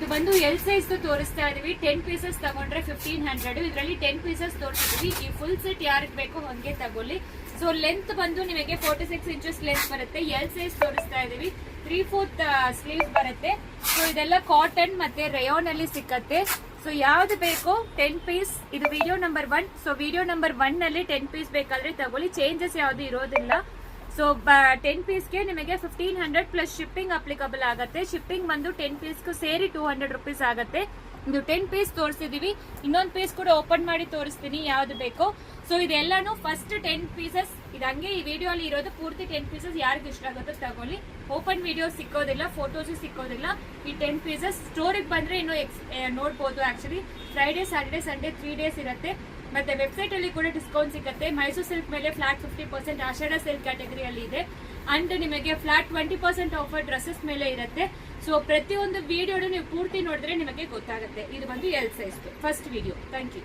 ಇದು ಬಂದು L size ತೋರಿಸ್ತಾ ಇದೀವಿ. 10 ಪೀಸಸ್ ತಗೊಂಡ್ರೆ 1500. ಇದರಲ್ಲಿ 10 ಪೀಸಸ್ ತೋರಿಸ್ತೀವಿ. ಈ ಫುಲ್ ಸೆಟ್ ಯಾರಿಗೆ ಬೇಕೋ ಹಂಗೆ ತಗೊಳ್ಳಿ. ಸೊ ಲೆಂತ್ ಬಂದು ನಿಮಗೆ 46 ಇಂಚಸ್ ಲೆಂತ್ ಬರುತ್ತೆ. ಎಲ್ ಸೈಜ್ ತೋರಿಸ್ತಾ ಇದೀವಿ. 3/4 ಸ್ಲೀವ್ಸ್ ಬರುತ್ತೆ. ಸೊ ಇದೆಲ್ಲ ಕಾಟನ್ ಮತ್ತೆ ರೇಯಾನ್ ಅಲ್ಲಿ ಸಿಕ್ಕತ್ತೆ. ಸೊ ಯಾವ್ದು ಬೇಕೋ 10 ಪೀಸ್. ಇದು video number 1. So video number 1 ನಲ್ಲಿ 10 ಪೀಸ್ ಬೇಕಾದ್ರೆ ತಗೊಳ್ಳಿ. ಚೇಂಜಸ್ ಯಾವ್ದು ಇರೋದಿಲ್ಲ. ಸೊ 10 ಪೀಸ್ಗೆ ನಿಮಗೆ 1500 ಪ್ಲಸ್ ಶಿಪ್ಪಿಂಗ್ ಅಪ್ಲಿಕಬಲ್ ಆಗುತ್ತೆ. ಶಿಪ್ಪಿಂಗ್ ಬಂದು 10 ಪೀಸ್ಗೂ ಸೇರಿ 200 ರುಪೀಸ್ ಆಗುತ್ತೆ. ಇದು 10 ಪೀಸ್ ತೋರಿಸಿದೀವಿ. ಇನ್ನೊಂದು ಪೀಸ್ ಕೂಡ ಓಪನ್ ಮಾಡಿ ತೋರಿಸ್ತೀನಿ ಯಾವ್ದು ಬೇಕೋ. ಸೊ ಇದೆಲ್ಲಾನು ಫಸ್ಟ್ 10 ಪೀಸಸ್. ಇದು ಹಂಗೆ ಈ ವಿಡಿಯೋ ಅಲ್ಲಿ ಇರೋದು ಪೂರ್ತಿ 10 ಪೀಸಸ್. ಯಾರಿಗೆ ಇಷ್ಟ ಆಗುತ್ತೋ ತಗೊಳ್ಳಿ. ಓಪನ್ ವಿಡಿಯೋ ಸಿಕ್ಕೋದಿಲ್ಲ, ಫೋಟೋಸ್ ಸಿಕ್ಕೋದಿಲ್ಲ. ಈ 10 ಪೀಸಸ್ ಸ್ಟೋರಿಗೆ ಬಂದ್ರೆ ಇನ್ನು ನೋಡ್ಬೋದು. Actually Friday, Saturday, Sunday 3 days ಇರುತ್ತೆ. ಮತ್ತೆ ವೆಬ್ಸೈಟ್ ಅಲ್ಲಿ ಕೂಡ ಡಿಸ್ಕೌಂಟ್ ಸಿಗುತ್ತೆ. ಮೈಸೂರು ಸಿಲ್ಕ್ ಮೇಲೆ ಫ್ಲಾಟ್ 50%, ಆಷಾಢ ಸಿಲ್ಕ್ ಕ್ಯಾಟಗರಿಯಲ್ಲಿ ಇದೆ. ಅಂಡ್ ನಿಮಗೆ ಫ್ಲಾಟ್ 20% ಆಫರ್ ಡ್ರೆಸ್ಸಸ್ ಮೇಲೆ ಇರುತ್ತೆ. ಸೊ ಪ್ರತಿಯೊಂದು ವಿಡಿಯೋನು ನೀವು ಪೂರ್ತಿ ನೋಡಿದ್ರೆ ನಿಮಗೆ ಗೊತ್ತಾಗುತ್ತೆ. ಇದು ಬಂದು L size first video. Thank you.